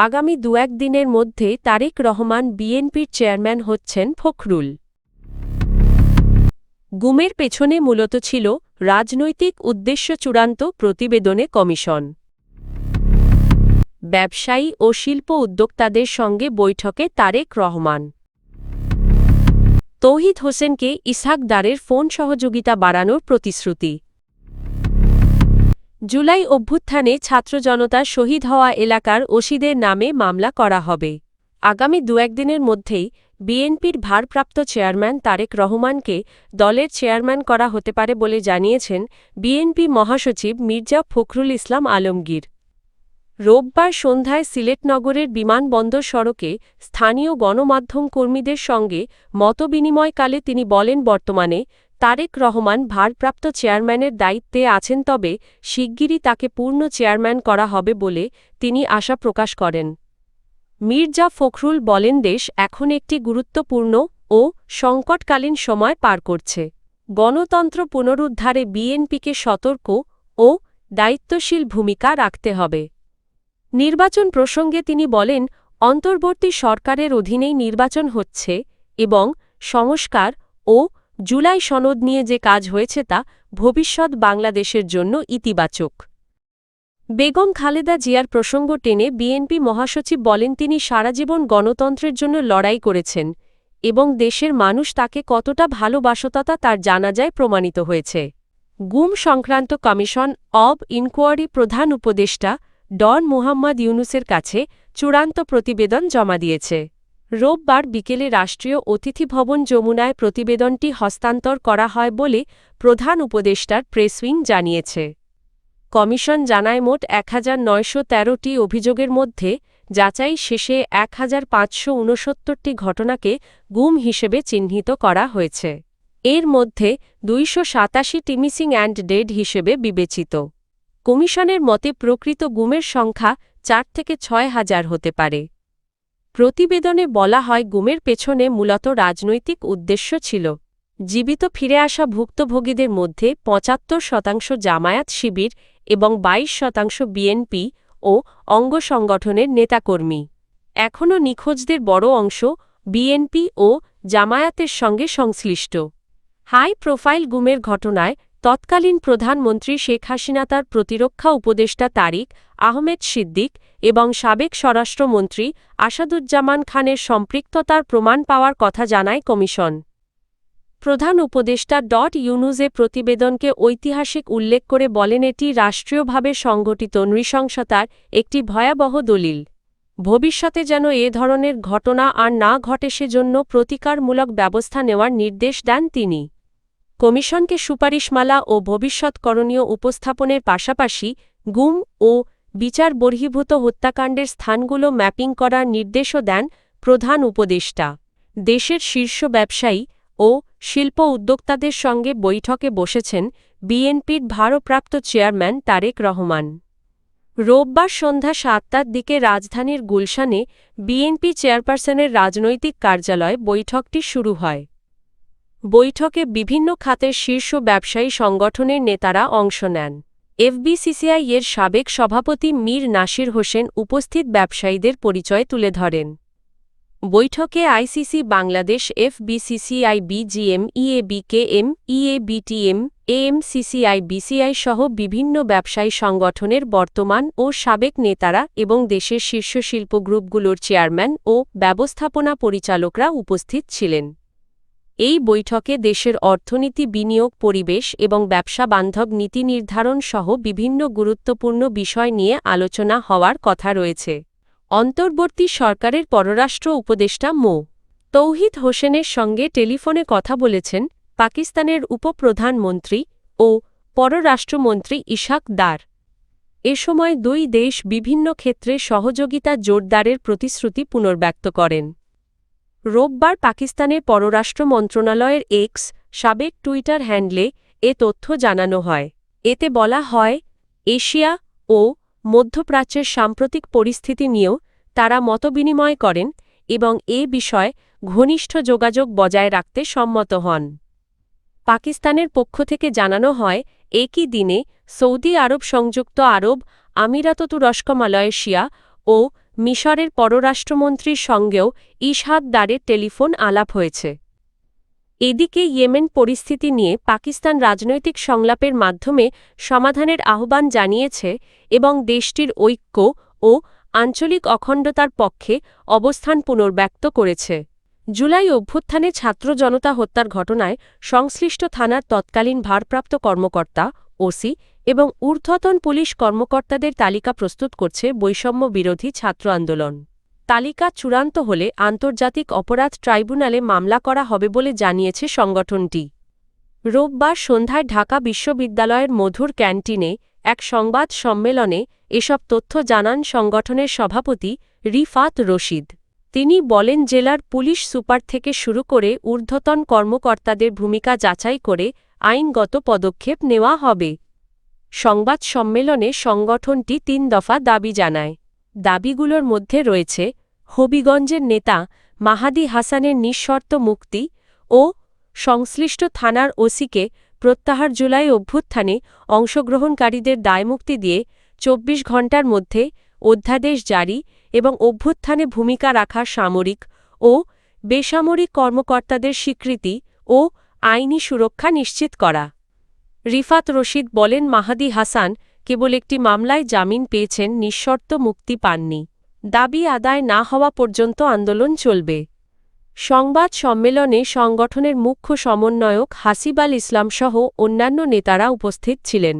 আগামী দু-এক দিনের মধ্যে তারেক রহমান বিএনপির চেয়ারম্যান হচ্ছেন ফখরুল। গুমের পেছনে মূলত ছিল রাজনৈতিক উদ্দেশ্য চূড়ান্ত প্রতিবেদনে কমিশন। ব্যবসায়ী ও শিল্প উদ্যোক্তাদের সঙ্গে বৈঠকে তারেক রহমান। তৌহিদ হোসেনকে ইসহাক দারের ফোন সহযোগিতা বাড়ানোর প্রতিশ্রুতি। জুলাই অভ্যুত্থানে ছাত্র জনতার শহীদ হওয়া এলাকার ওসিদের নামে মামলা করা হবে। আগামী দু-এক দিনের মধ্যেই বিএনপির ভারপ্রাপ্ত চেয়ারম্যান তারেক রহমানকে দলের চেয়ারম্যান করা হতে পারে বলে জানিয়েছেন বিএনপি মহাসচিব মির্জা ফখরুল ইসলাম আলমগীর। রোববার সন্ধ্যায় সিলেট নগরের বিমানবন্দর সড়কে স্থানীয় গণমাধ্যম কর্মীদের সঙ্গে মতবিনিময়কালে তিনি বলেন, বর্তমানে তারেক রহমান ভারপ্রাপ্ত চেয়ারম্যানের দায়িত্বে আছেন, তবে শিগগিরই তাকে পূর্ণ চেয়ারম্যান করা হবে বলে তিনি আশা প্রকাশ করেন। মির্জা ফখরুল বলেন, দেশ এখন একটি গুরুত্বপূর্ণ ও সংকটকালীন সময় পার করছে। গণতন্ত্র পুনরুদ্ধারে বিএনপিকে সতর্ক ও দায়িত্বশীল ভূমিকা রাখতে হবে। নির্বাচন প্রসঙ্গে তিনি বলেন, অন্তর্বর্তী সরকারের অধীনেই নির্বাচন হচ্ছে এবং সংস্কার ও জুলাই সনদ নিয়ে যে কাজ হয়েছে তা ভবিষ্যৎ বাংলাদেশের জন্য ইতিবাচক। বেগম খালেদা জিয়ার প্রসঙ্গ টেনে বিএনপি মহাসচিব বলেন, তিনি সারাজীবন গণতন্ত্রের জন্য লড়াই করেছেন এবং দেশের মানুষ তাকে কতটা ভালোবাসতা তার জানাজায় প্রমাণিত হয়েছে। গুম সংক্রান্ত কমিশন অব ইনকোয়ারি প্রধান উপদেষ্টা ডন মুহাম্মদ ইউনুসের কাছে চূড়ান্ত প্রতিবেদন জমা দিয়েছে। রোববার বিকেলে রাষ্ট্রীয় অতিথি ভবন যমুনায় প্রতিবেদনটি হস্তান্তর করা হয় বলে প্রধান উপদেষ্টার প্রেস উইং জানিয়েছে। কমিশন জানায়, মোট ১৯১৩টি অভিযোগের মধ্যে যাচাই শেষে ১৫৬৯টি ঘটনাকে গুম হিসেবে চিহ্নিত করা হয়েছে। এর মধ্যে ২৮৭টি মিসিং অ্যান্ড ডেড হিসেবে বিবেচিত। কমিশনের মতে প্রকৃত গুমের সংখ্যা ৪ থেকে ৬ হাজার হতে পারে। প্রতিবেদনে বলা হয়, গুমের পেছনে মূলত রাজনৈতিক উদ্দেশ্য ছিল। জীবিত ফিরে আসা ভুক্তভোগীদের মধ্যে ৭৫% জামায়াত শিবির এবং ২২% বিএনপি ও অঙ্গ সংগঠনের নেতাকর্মী। এখনও নিখোঁজদের বড় অংশ বিএনপি ও জামায়াতের সঙ্গে সংশ্লিষ্ট। হাই প্রোফাইল গুমের ঘটনায় তৎকালীন প্রধানমন্ত্রী শেখ হাসিনা, তার প্রতিরক্ষা উপদেষ্টা তারিক আহমেদ সিদ্দিক এবং সাবেক স্বরাষ্ট্রমন্ত্রী আসাদুজ্জামান খানের সম্পৃক্ততার প্রমাণ পাওয়ার কথা জানায় কমিশন। প্রধান উপদেষ্টা ইউনুস এ প্রতিবেদনকে ঐতিহাসিক উল্লেখ করে বলেন, এটি রাষ্ট্রীয়ভাবে সংঘটিত নৃশংসতার একটি ভয়াবহ দলিল। ভবিষ্যতে যেন এ ধরনের ঘটনা আর না ঘটে সেজন্য প্রতিকারমূলক ব্যবস্থা নেওয়ার নির্দেশ দেন তিনি। কমিশনকে সুপারিশমালা ও ভবিষ্যৎ করণীয় উপস্থাপনের পাশাপাশি গুম ও বিচার বহির্ভূত হত্যাকাণ্ডের স্থানগুলো ম্যাপিং করার নির্দেশও দেন প্রধান উপদেষ্টা। দেশের শীর্ষ ব্যবসায়ী ও শিল্প উদ্যোক্তাদের সঙ্গে বৈঠকে বসেছেন বিএনপির ভারপ্রাপ্ত চেয়ারম্যান তারেক রহমান। রোববার সন্ধ্যা ৭টার দিকে রাজধানীর গুলশানে বিএনপি চেয়ারপারসনের রাজনৈতিক কার্যালয়ে বৈঠকটি শুরু হয়। বৈঠকে বিভিন্ন খাতের শীর্ষ ব্যবসায়ী সংগঠনের নেতারা অংশ নেন। এফবিসিসিআই এর সাবেক সভাপতি মীর নাসির হোসেন উপস্থিত ব্যবসায়ীদের পরিচয় তুলে ধরেন। বৈঠকে ICC Bangladesh, FBCCI, BGM, EABKM, EABTM, AMCCI, BCI সহ বিভিন্ন ব্যবসায়ী সংগঠনের বর্তমান ও সাবেক নেতারা এবং দেশের শীর্ষ শিল্প গ্রুপগুলোর চেয়ারম্যান ও ব্যবস্থাপনা পরিচালকরা উপস্থিত ছিলেন। এই বৈঠকে দেশের অর্থনীতি, বিনিয়োগ, পরিবেশ এবং ব্যবসা বান্ধব নীতি নির্ধারণ সহ বিভিন্ন গুরুত্বপূর্ণ বিষয় নিয়ে আলোচনা হওয়ার কথা রয়েছে। অন্তর্বর্তী সরকারের পররাষ্ট্র উপদেষ্টা মো. তৌহিদ হোসেনের সঙ্গে টেলিফোনে কথা বলেছেন পাকিস্তানের উপপ্রধানমন্ত্রী ও পররাষ্ট্রমন্ত্রী ইসহাক দার। এ সময় দুই দেশ বিভিন্ন ক্ষেত্রে সহযোগিতা জোরদারের প্রতিশ্রুতি পুনর্ব্যক্ত করেন। রোববার পাকিস্তানের পররাষ্ট্র মন্ত্রণালয়ের এক্স সাবেক টুইটার হ্যান্ডলে এ তথ্য জানানো হয়। এতে বলা হয়, এশিয়া ও মধ্যপ্রাচ্যের সাম্প্রতিক পরিস্থিতি নিয়েও তারা মতবিনিময় করেন এবং এ বিষয়ে ঘনিষ্ঠ যোগাযোগ বজায় রাখতে সম্মত হন। পাকিস্তানের পক্ষ থেকে জানানো হয়, একই দিনে সৌদি আরব, সংযুক্ত আরব আমিরাত, তুরস্ক, মালয়েশিয়া ও মিশরের পররাষ্ট্রমন্ত্রীর সঙ্গেও ইশহাদ দারের টেলিফোন আলাপ হয়েছে। এদিকে ইয়েমেন পরিস্থিতি নিয়ে পাকিস্তান রাজনৈতিক সংলাপের মাধ্যমে সমাধানের আহ্বান জানিয়েছে এবং দেশটির ঐক্য ও আঞ্চলিক অখণ্ডতার পক্ষে অবস্থান পুনর্ব্যক্ত করেছে। জুলাই অভ্যুত্থানে ছাত্র জনতা হত্যার ঘটনায় সংশ্লিষ্ট থানার তৎকালীন ভারপ্রাপ্ত কর্মকর্তা ওসি এবং ঊর্ধ্বতন পুলিশ কর্মকর্তাদের তালিকা প্রস্তুত করছে বৈষম্য বিরোধী ছাত্র আন্দোলন। তালিকা চূড়ান্ত হলে আন্তর্জাতিক অপরাধ ট্রাইব্যুনালে মামলা করা হবে বলে জানিয়েছে সংগঠনটি। রোববার সন্ধ্যায় ঢাকা বিশ্ববিদ্যালয়ের মধুর ক্যান্টিনে এক সংবাদ সম্মেলনে এসব তথ্য জানান সংগঠনের সভাপতি রিফাত রশিদ। তিনি বলেন, জেলার পুলিশ সুপার থেকে শুরু করে ঊর্ধ্বতন কর্মকর্তাদের ভূমিকা যাচাই করে আইনগত পদক্ষেপ নেওয়া হবে। সংবাদ সম্মেলনে সংগঠনটি ৩ দফা দাবি জানায়। দাবিগুলোর মধ্যে রয়েছে হবিগঞ্জের নেতা মাহাদি হাসানের নিঃশর্ত মুক্তি ও সংশ্লিষ্ট থানার ওসিকে প্রত্যাহার, জুলাই অভ্যুত্থানে অংশগ্রহণকারীদের দায়মুক্তি দিয়ে ২৪ ঘণ্টার মধ্যে অধ্যাদেশ জারি এবং অভ্যুত্থানে ভূমিকা রাখা সামরিক ও বেসামরিক কর্মকর্তাদের স্বীকৃতি ও আইনি সুরক্ষা নিশ্চিত করা। রিফাত রশিদ বলেন, মাহাদি হাসান কেবল একটি মামলায় জামিন পেয়েছেন, নিঃশর্ত মুক্তি পাননি। দাবি আদায় না হওয়া পর্যন্ত আন্দোলন চলবে। সংবাদ সম্মেলনে সংগঠনের মুখ্য সমন্বয়ক হাসিব আল ইসলাম সহ অন্যান্য নেতারা উপস্থিত ছিলেন।